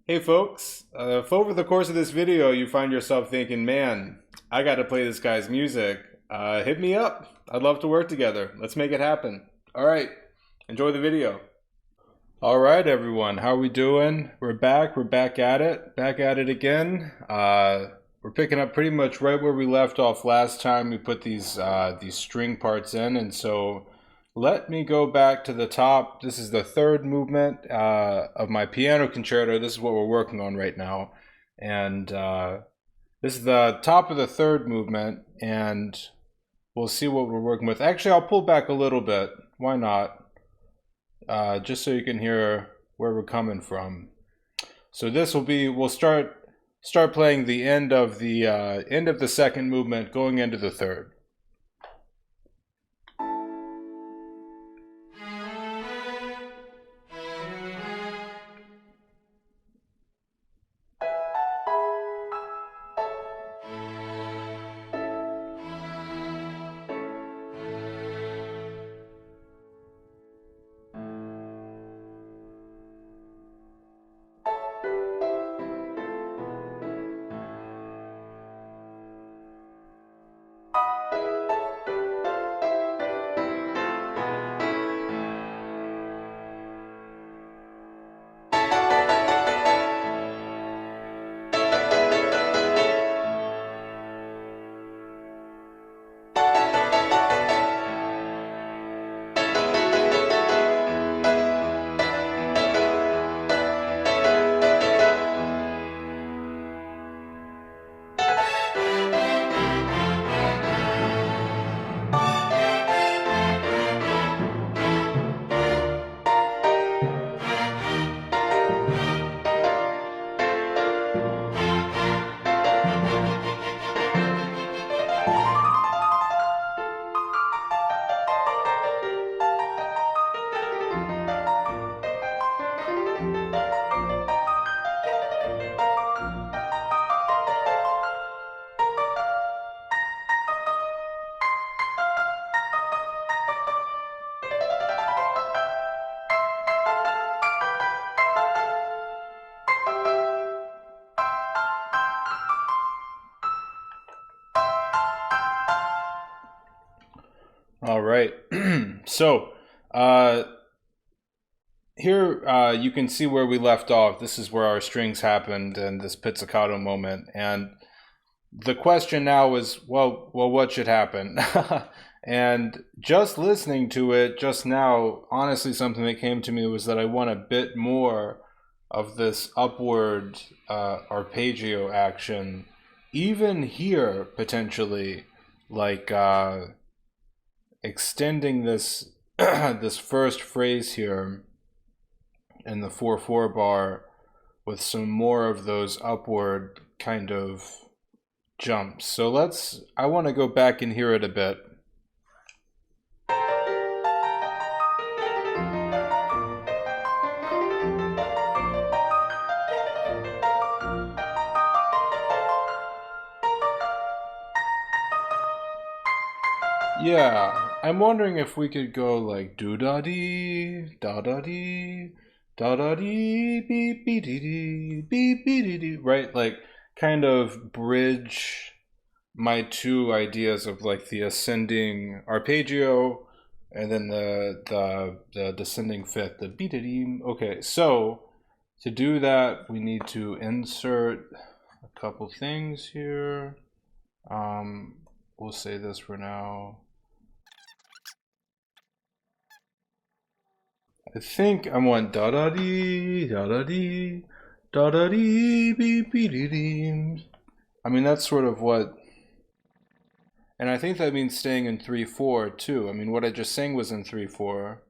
Hey folks, if over the course of this video you find yourself thinking, man, I got to play this guy's music, hit me up. I'd love to work together. Let's make it happen. All right, enjoy the video. All right, everyone, how are we doing? We're back. We're back at it again. We're picking up pretty much right where we left off last time. We put these string parts in, and so let me go back to the top. This is the third movement of my piano concerto. This is what we're working on right now, and this is the top of the third movement, and we'll see what we're working with. Actually, I'll pull back a little bit. Why not? Just so you can hear where we're coming from. So this will be, we'll start playing the end of the second movement, going into the third. All right. So here you can see where we left off. This is where our strings happened and this pizzicato moment. And the question now is, well, what should happen? And just listening to it just now, honestly, something that came to me was that I want a bit more of this upward arpeggio action, even here potentially, like extending this this first phrase here in the 4/4 bar with some more of those upward kind of jumps. So I want to go back and hear it a bit. Yeah, I'm wondering if we could go like do da dee da da dee da da dee beep beep dee dee beep beep dee dee, right? Like kind of bridge my two ideas of like the ascending arpeggio and then the descending fifth, the beat dee dee. Okay, so to do that, we need to insert a couple things here. We'll say this for now. I think I want da da dee da da dee da da dee beep beep dee dee. I mean that's sort of what, and I think that means staying in 3/4 too. I mean what I just sang was in 3/4.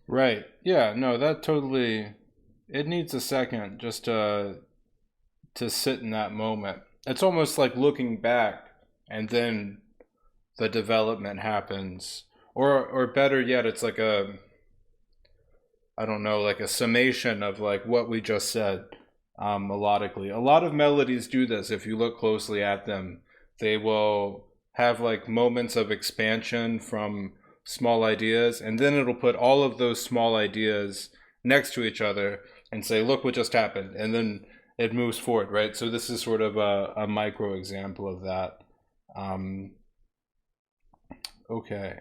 Right. Yeah, no, that totally, it needs a second just to sit in that moment. It's almost like looking back and then the development happens. Or better yet, it's like a, I don't know, like a summation of like what we just said. melodically. A lot of melodies do this. If you look closely at them, they will have like moments of expansion from small ideas, and then it'll put all of those small ideas next to each other and say, look what just happened, and then it moves forward, right? So this is sort of a micro example of that. Okay.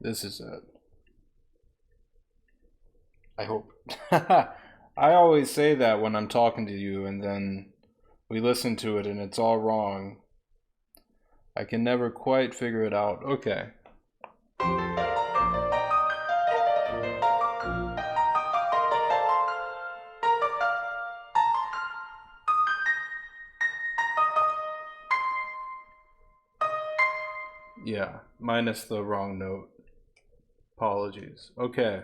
This is it. I hope. I always say that when I'm talking to you, and then we listen to it and it's all wrong. I can never quite figure it out. Okay. Yeah, minus the wrong note. Apologies. Okay.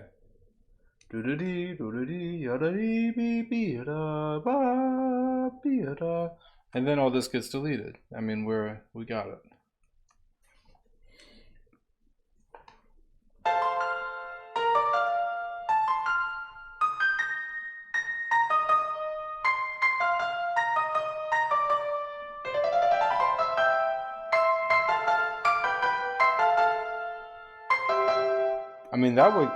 And then all this gets deleted. I mean, we got it. I mean, that one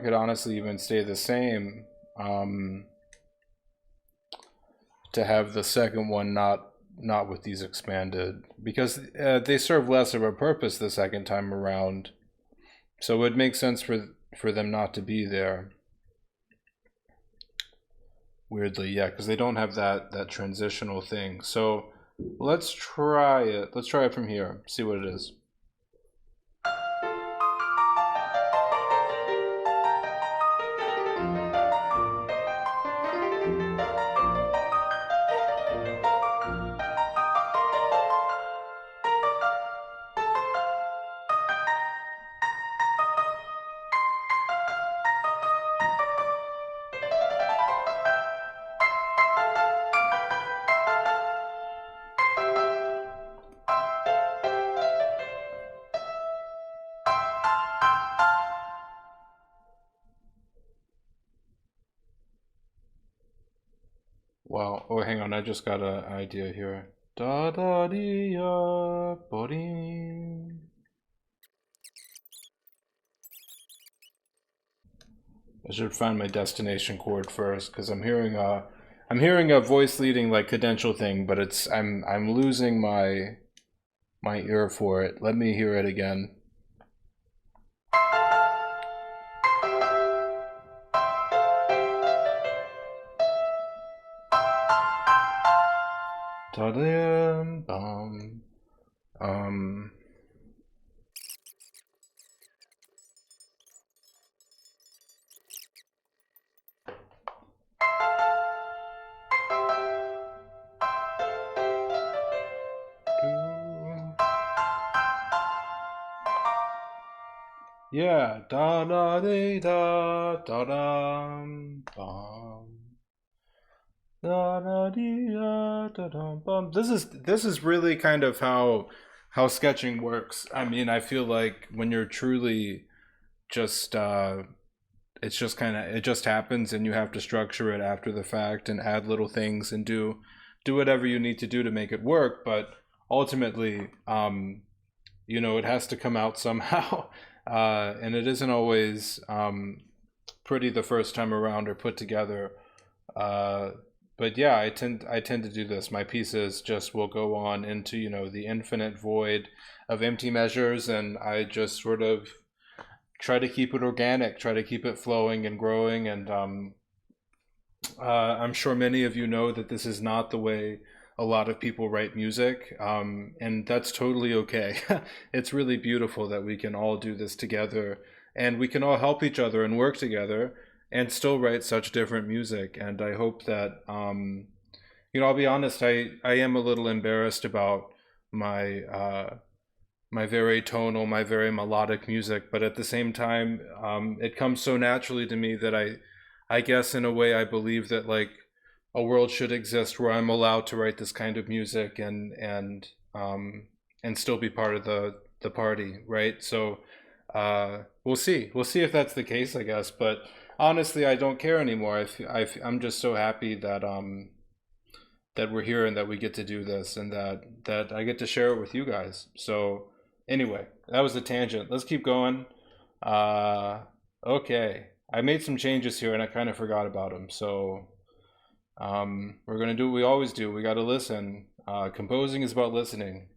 could honestly even stay the same. To have the second one not with these expanded, because they serve less of a purpose the second time around. So it makes sense for them not to be there. Weirdly, yeah, because they don't have that transitional thing. So let's try it. Let's try it from here. See what it is. Wow. Oh, hang on. I just got an idea here. Da da dee ya, boing. I should find my destination chord first, because I'm hearing a voice leading like cadential thing, but I'm losing my ear for it. Let me hear it again. Ta-dam, bum. Yeah, da da dee da da dum bum. Da da dee da da dum bum. This is really kind of how sketching works. I mean, I feel like when you're truly just it's just kind of, it just happens, and you have to structure it after the fact and add little things and do whatever you need to do to make it work. But ultimately, you know, it has to come out somehow. And it isn't always pretty the first time around or put together. But yeah, I tend to do this. My pieces just will go on into, you know, the infinite void of empty measures, and I just sort of try to keep it organic, try to keep it flowing and growing. And I'm sure many of you know that this is not the way a lot of people write music, and that's totally okay. It's really beautiful that we can all do this together, and we can all help each other and work together and still write such different music. And I hope that, you know, I'll be honest, I am a little embarrassed about my my very tonal, my very melodic music, but at the same time, it comes so naturally to me that I guess in a way I believe that, like, a world should exist where I'm allowed to write this kind of music and still be part of the party, right? So we'll see. We'll see if that's the case, I guess. But honestly, I don't care anymore. I'm just so happy that we're here and that we get to do this and that I get to share it with you guys. So anyway, that was a tangent. Let's keep going. Okay, I made some changes here and I kind of forgot about them. So we're gonna do what we always do. We got to listen. Composing is about listening.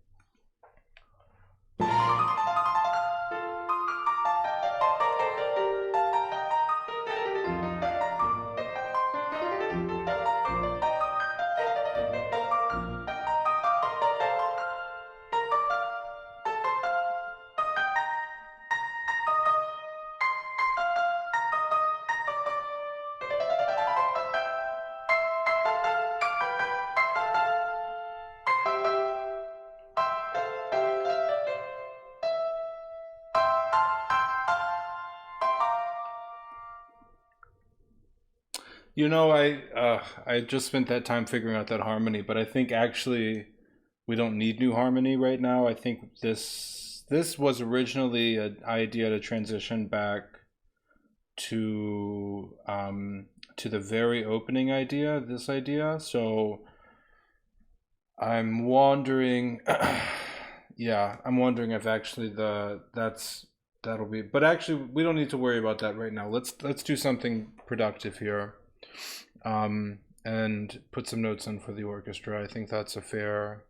You know, I just spent that time figuring out that harmony, but I think actually we don't need new harmony right now. I think this was originally an idea to transition back to the very opening idea, this idea. So I'm wondering, yeah, I'm wondering if actually that'll be. But actually, we don't need to worry about that right now. Let's do something productive here, and put some notes in for the orchestra. I think that's a fair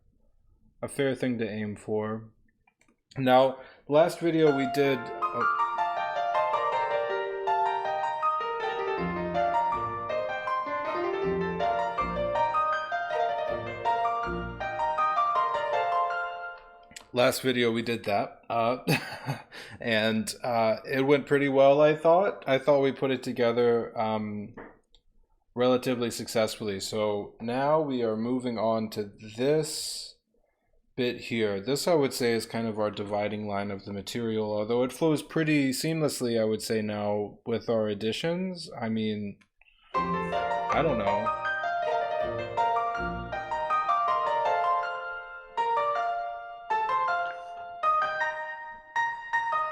thing to aim for. Now, last video we did. Oh, last video we did that, and it went pretty well. I thought we put it together relatively successfully. So now we are moving on to this bit here. This, I would say, is kind of our dividing line of the material, although it flows pretty seamlessly, I would say, now with our additions. I mean, I don't know.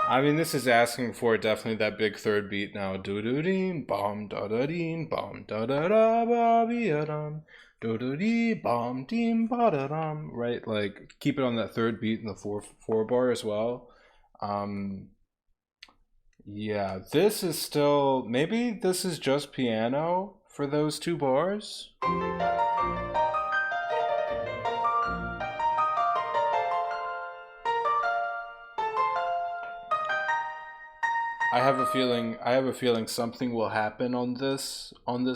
I mean, this is asking for definitely that big third beat now. Do do dee bom da da dee bom da da da ba be a dum. Do do dee bom dee ba da dum. Right, like keep it on that third beat in the four bar as well. Um, yeah, this is still, maybe this is just piano for those two bars. I have a feeling something will happen on this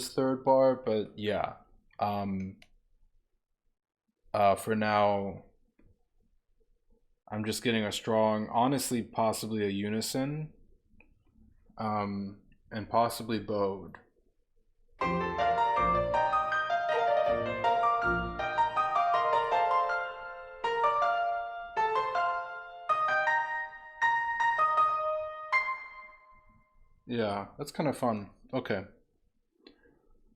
third bar, but yeah. Um for now I'm just getting a strong, honestly possibly a unison, and possibly bowed. Yeah, that's kind of fun. Okay.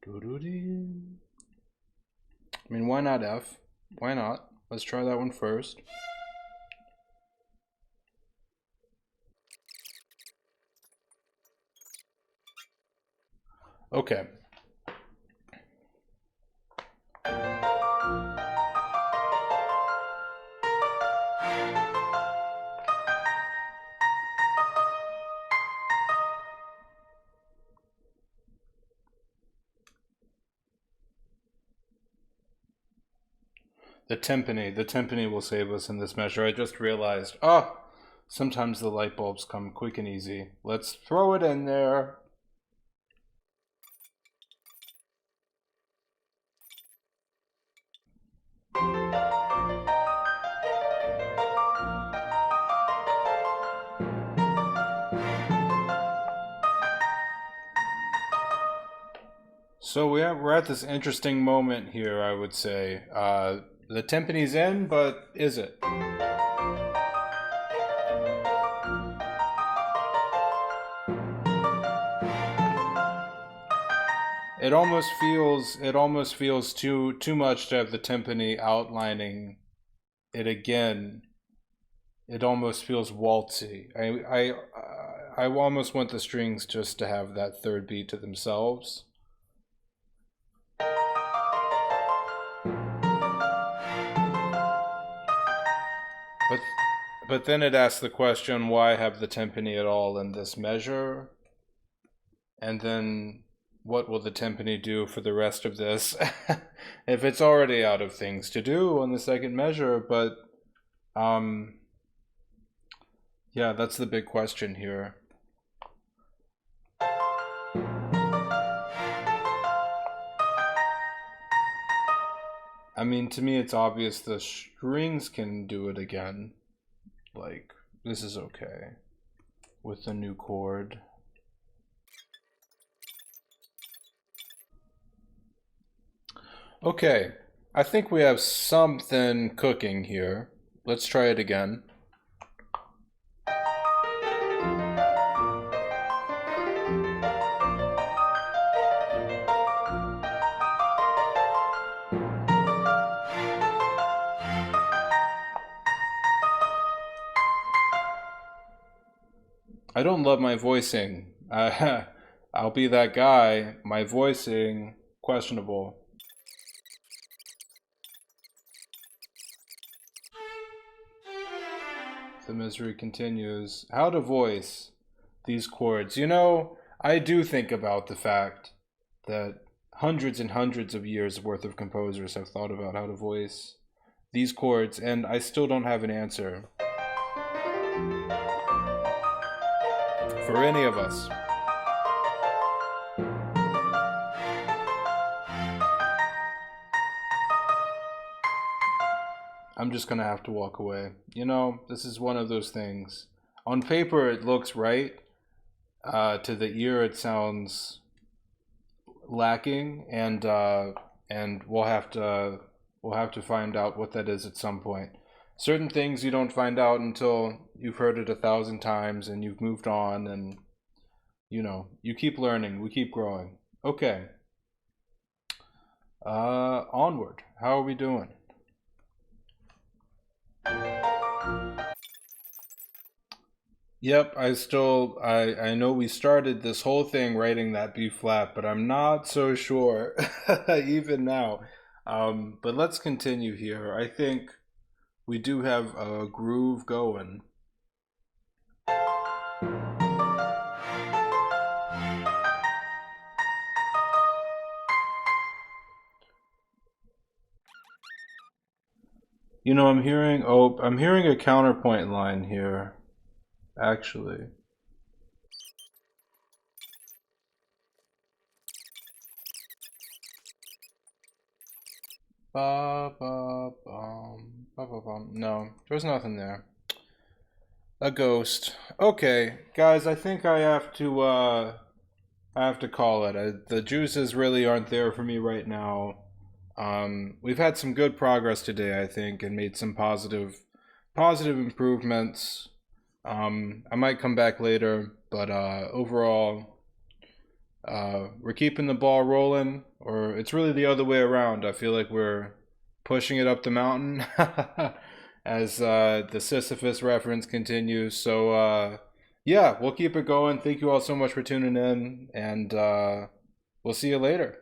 Doo-doo-dee. I mean, why not F? Why not? Let's try that one first. Okay. The timpani will save us in this measure. I just realized, sometimes the light bulbs come quick and easy. Let's throw it in there. So we're at this interesting moment here, I would say. The timpani's in, but is it? it almost feels too much to have the timpani outlining it again. It almost feels waltzy. I almost want the strings just to have that third beat to themselves. But then it asks the question, why have the timpani at all in this measure? And then what will the timpani do for the rest of this? If it's already out of things to do on the second measure, but yeah, that's the big question here. I mean, to me, it's obvious the strings can do it again. Like, this is okay with the new chord. Okay, I think we have something cooking here. Let's try it again. I don't love my voicing. I'll be that guy. My voicing, questionable. The misery continues. How to voice these chords. You know, I do think about the fact that hundreds and hundreds of years worth of composers have thought about how to voice these chords, and I still don't have an answer for any of us. I'm just gonna have to walk away. You know, this is one of those things. On paper, it looks right. To the ear, it sounds lacking, and we'll have to find out what that is at some point. Certain things you don't find out until you've heard it 1,000 times and you've moved on, and you know, you keep learning, we keep growing. Okay. Onward. How are we doing? Yep, I know we started this whole thing writing that B flat, but I'm not so sure even now. But let's continue here. I think we do have a groove going. You know, I'm hearing a counterpoint line here, actually. Ba ba bum ba ba bum. No, there's nothing there. A ghost. Okay, guys, I think I have to call it. The juices really aren't there for me right now. We've had some good progress today, I think, and made some positive improvements. I might come back later, but overall, we're keeping the ball rolling, or it's really the other way around. I feel like we're pushing it up the mountain as the Sisyphus reference continues. So yeah, we'll keep it going. Thank you all so much for tuning in, and we'll see you later.